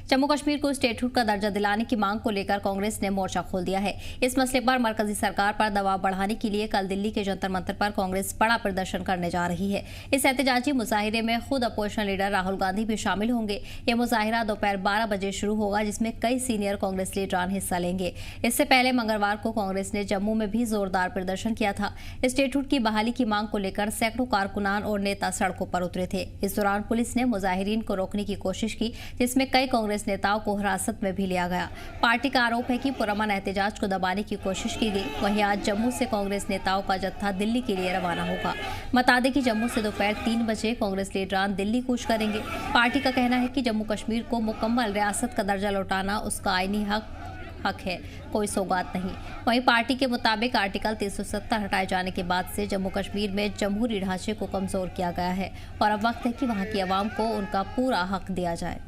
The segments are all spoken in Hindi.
जम्मू कश्मीर को स्टेटहुड का दर्जा दिलाने की मांग को लेकर कांग्रेस ने मोर्चा खोल दिया है। इस मसले पर मरकजी सरकार पर दबाव बढ़ाने के लिए कल दिल्ली के जंतर मंतर पर कांग्रेस बड़ा प्रदर्शन करने जा रही है। इस एहतजाजी मुजाहिरे में खुद अपोजिशन लीडर राहुल गांधी भी शामिल होंगे। ये मुजाहिरा दोपहर 12 बजे शुरू होगा, जिसमें कई सीनियर कांग्रेस लीडरान हिस्सा लेंगे। इससे पहले मंगलवार को कांग्रेस ने जम्मू में भी जोरदार प्रदर्शन किया था। स्टेटहुड की बहाली की मांग को लेकर सैकड़ों कारकुनान और नेता सड़कों पर उतरे थे। इस दौरान पुलिस ने मुजाहिरीन को रोकने की कोशिश की, जिसमें कई कांग्रेस नेताओं को हिरासत में भी लिया गया। पार्टी का आरोप है कि पुरअमन एहतजाज को दबाने की कोशिश की गई। वहीं आज जम्मू से कांग्रेस नेताओं का जत्था दिल्ली के लिए रवाना होगा। बता दें कि जम्मू से दोपहर 3 बजे कांग्रेस लीडरान दिल्ली कूच करेंगे। पार्टी का कहना है कि जम्मू कश्मीर को मुकम्मल रियासत का दर्जा लौटाना उसका आईनी हक है, कोई सौगात नहीं। वहीं पार्टी के मुताबिक आर्टिकल 370 हटाए जाने के बाद से जम्मू कश्मीर में जमहूरी ढांचे को कमजोर किया गया है और अब वक्त है कि वहां की आवाम को उनका पूरा हक दिया जाए।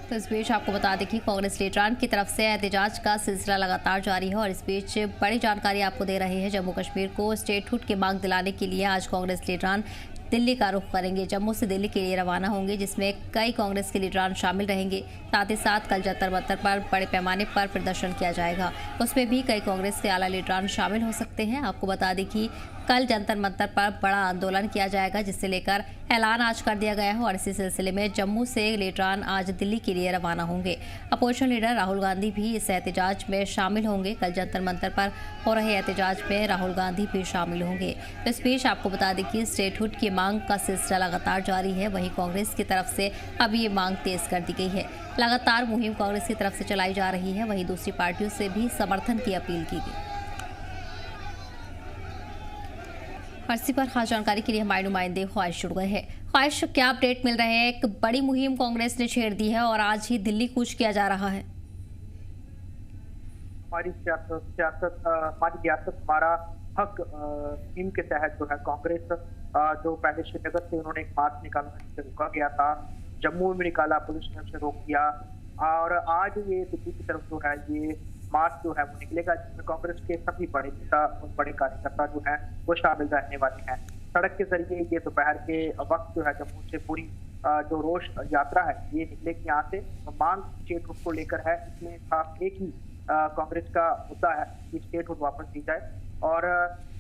तो इस बीच आपको बता दें कि कांग्रेस लीडरान की तरफ से एहतजाज का सिलसिला लगातार जारी है और इस बीच बड़ी जानकारी आपको दे रहे हैं। जम्मू कश्मीर को स्टेटहुड की मांग दिलाने के लिए आज कांग्रेस लीडरान दिल्ली का रुख करेंगे। जम्मू से दिल्ली के लिए रवाना होंगे, जिसमें कई कांग्रेस के लीडरान शामिल रहेंगे। साथ ही साथ कल जंतर मंतर पर बड़े पैमाने पर प्रदर्शन किया जाएगा। उसमें भी कई कांग्रेस के आला लीडरान शामिल हो सकते हैं। आपको बता दें कि कल जंतर मंतर पर बड़ा आंदोलन किया जाएगा, जिससे लेकर ऐलान आज कर दिया गया है और इसी सिलसिले में जम्मू से लीडरान आज दिल्ली के लिए रवाना होंगे। अपोजिशन लीडर राहुल गांधी भी इस एहतजाज में शामिल होंगे। कल जंतर मंतर पर हो रहे एहतजाज में राहुल गांधी भी शामिल होंगे। तो इस बीच आपको बता दें कि स्टेटहुड की मांग का सिलसिला लगातार जारी है। वहीं कांग्रेस की तरफ से अब ये मांग तेज कर दी गई है। लगातार मुहिम कांग्रेस की तरफ से चलाई जा रही है। वहीं दूसरी पार्टियों से भी समर्थन की अपील की गई। इसी पर खास जानकारी के लिए हमारे नुमाइंदे ख्वाहिश जुड़ गए हैं। ख्वाहिश, क्या अपडेट मिल रहे हैं? एक बड़ी मुहिम कांग्रेस ने छेड़ दी है और आज ही दिल्ली कूच किया जा रहा है। हमारी सियासत हमारा हक मुहिम के तहत जो है कांग्रेस जो पहले श्रीनगर से उन्होंने एक मार्च निकाला, जिसे रोका गया था, जम्मू में निकाला, पुलिस ने उसे रोक दिया और आज ये दिल्ली की तरफ जो है ये मार्च जो है वो निकलेगा, जिसमें कांग्रेस के सभी बड़े नेता और बड़े कार्यकर्ता जो है वो शामिल रहने वाले हैं। सड़क के जरिए ये दोपहर के वक्त जो है जम्मू से पूरी जो रोष यात्रा है ये निकलेगी। यहाँ से मांग स्टेटहुड को लेकर है। इसमें साफ एक ही कांग्रेस का मुद्दा है कि स्टेटहुड वापस दी जाए और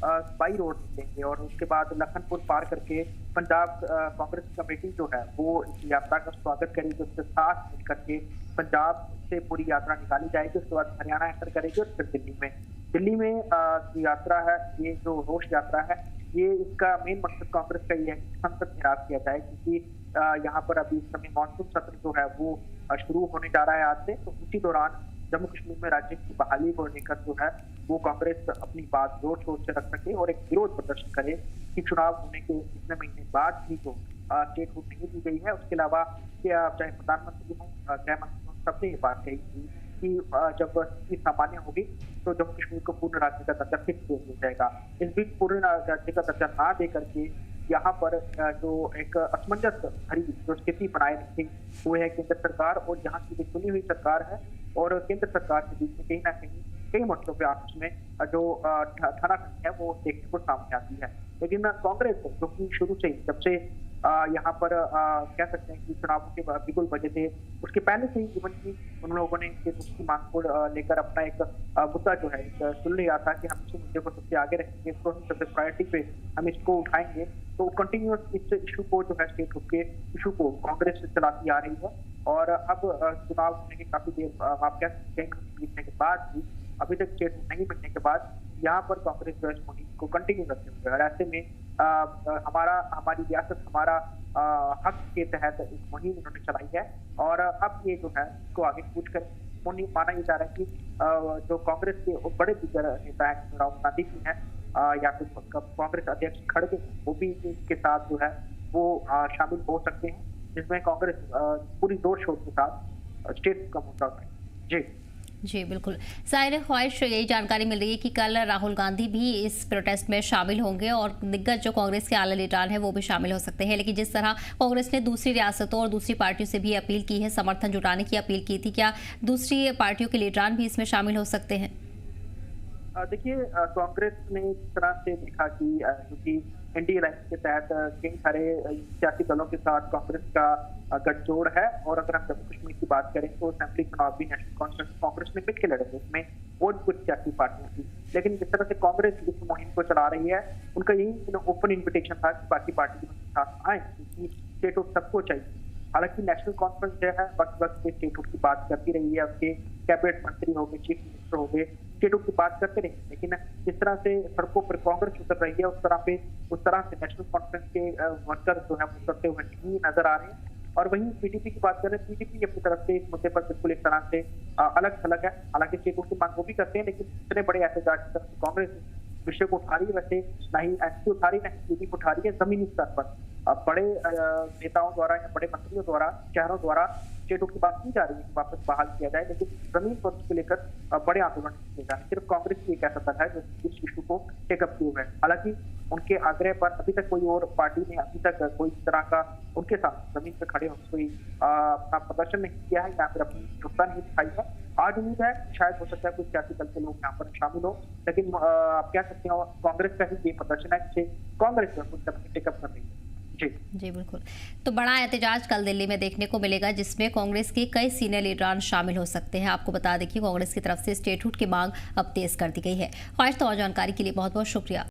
बाई रोड निकलेंगे और उसके बाद लखनपुर पार करके पंजाब कांग्रेस कमेटी जो है वो इस यात्रा का स्वागत करेगी। उसके साथ मिलकर के पंजाब से पूरी यात्रा निकाली जाएगी। उसके बाद हरियाणा एंटर करेगी और फिर दिल्ली में जो यात्रा है, ये जो रोष यात्रा है, ये इसका मेन मकसद कांग्रेस का ये है कि संसद घेराव किया जाए, क्योंकि यहाँ पर अभी इस समय मानसून सत्र जो है वो शुरू होने जा रहा है आज से। तो उसी दौरान जम्मू कश्मीर में राज्य की बहाली को लेकर जो है वो कांग्रेस अपनी बात जोर शोर से रख सके और एक विरोध प्रदर्शन करे कि चुनाव होने के इतने महीने बाद भी जो स्टेटहुड नहीं दी गई है। उसके अलावा चाहे प्रधानमंत्री हों, गृह मंत्री हों, सबने ये बात कही थी कि जब स्थिति सामान्य होगी तो जम्मू कश्मीर को पूर्ण राज्य का दर्जा फिक्स दे दिया जाएगा। इस बीच पूर्ण राज्य का दर्जा ना दे करके यहाँ पर जो एक असमंजस भरी जो स्थिति बनाए रखी वो है केंद्र सरकार और यहाँ की जो चुनी हुई सरकार है और केंद्र सरकार के बीच में कहीं ना कहीं कई मसलों पे आपस में जो ठानाठनी है वो देखने को सामने आती है। लेकिन कांग्रेस जो कि शुरू से ही जब से यहाँ पर कह सकते हैं कि चुनावों के बिल्कुल बजे थे, उसके पहले से ही इवन की उन लोगों ने इसकी मांग को लेकर अपना एक मुद्दा जो है सुन लिया था कि हम इस मुद्दे को सबसे आगे रखेंगे, इसको हम सबसे प्रायोरिटी पे हम इसको उठाएंगे। तो कंटिन्यूअस इस इशू को जो है स्टेटहुड के इशू को कांग्रेस चलाती आ रही है और अब चुनाव होने के काफी देर आप कह सकते हैं बीतने के बाद भी अभी तक स्टेटहुड नहीं मिलने के बाद यहाँ पर कांग्रेस जो है मुहिम को कंटिन्यू रखते हुए और ऐसे में हमारी रियासत हमारा हक के तहत एक मुहिम उन्होंने चलाई है और अब ये जो है इसको आगे पूछ कर माना ये जा रहा है कि जो कांग्रेस के बड़े दिग्गज नेता है राहुल गांधी जी हैं या फिर कांग्रेस अध्यक्ष खड़गे वो भी इसके साथ जो है वो शामिल हो सकते हैं, जिसमें कांग्रेस पूरी जोर शोर के साथ स्टेट का मुद्दा उठाए। जी बिल्कुल, जाहिर है ख्वाहिश यही जानकारी मिल रही है कि कल राहुल गांधी भी इस प्रोटेस्ट में शामिल होंगे और दिग्गज जो कांग्रेस के आला लीडरान हैं वो भी शामिल हो सकते हैं। लेकिन जिस तरह कांग्रेस ने दूसरी रियासतों और दूसरी पार्टियों से भी अपील की है, समर्थन जुटाने की अपील की थी, क्या दूसरी पार्टियों के लीडरान भी इसमें शामिल हो सकते हैं? देखिए, कांग्रेस ने इस तरह से देखा कि क्योंकि इंडिया अलायंस के तहत कई सारे सियासी दलों के साथ कांग्रेस का गठजोड़ है। और अगर हम जम्मू कश्मीर की बात करें तो असेंबली चुनाव भी नेशनल कॉन्फ्रेंस कांग्रेस ने मिलकर लड़े थे, उसमें और भी कुछ सियासी पार्टियां थी। लेकिन जिस तरह से कांग्रेस इस मुहिम को चला रही है, उनका यही ओपन इन्विटेशन था कि बाकी पार्टी उनके साथ आए, क्योंकि स्टेटहुड सबको चाहिए। हालांकि नेशनल कॉन्फ्रेंस जो है वक्त वक्त पे स्टेटहुड की बात करती रही है, उसके कैबिनेट मंत्री हो गए, चीफ मिनिस्टर हो गए, स्टेटहुड की बात करते रहे। लेकिन जिस तरह से सड़कों पर कांग्रेस उतर रही है, उस तरह से नेशनल कॉन्फ्रेंस के वर्कर जो है उतरते हुए नहीं नजर आ रहे हैं। और वहीं पीडीपी की बात करें, पीडीपी अपनी तरफ से इस मुद्दे पर बिल्कुल एक तरह से अलग थलग है। हालांकि स्टेटहुड की मांग वो भी करते हैं, लेकिन इतने बड़े एहतजाज की तरफ कांग्रेस विषय को उठा रही है, वैसे ना ही एनसी उठा रही है, ना ही पीडीपी उठा रही है। जमीनी स्तर पर बड़े नेताओं द्वारा या बड़े मंत्रियों द्वारा, शहरों द्वारा स्टेटहुड की बात की जा रही है कि वापस बहाल किया जाए, लेकिन जमीन पर उसको लेकर बड़े आंदोलन किए जा रहे हैं। सिर्फ कांग्रेस की एक ऐसा दल है जो इस इशू को टेकअप किए हुए है। हालांकि उनके आग्रह पर अभी तक कोई और पार्टी ने अभी तक कोई तरह का उनके साथ जमीन पर खड़े होकर कोई अपना प्रदर्शन नहीं किया है या फिर अपनी योगदान नहीं दिखाई है। आज उम्मीद है शायद हो सकता है कुछ सियासी दल के लोग यहाँ पर शामिल हो, लेकिन आप कह सकते हो कांग्रेस का ही ये प्रदर्शन है जिसे कांग्रेस कुछ टेकअप कर रही है। जी बिल्कुल। तो बड़ा एहतजाज कल दिल्ली में देखने को मिलेगा, जिसमें कांग्रेस के कई सीनियर लीडरान शामिल हो सकते हैं। आपको बता दें कि कांग्रेस की तरफ से स्टेटहुड की मांग अब तेज कर दी गई है। ख्वाहिश तो और जानकारी के लिए बहुत बहुत शुक्रिया।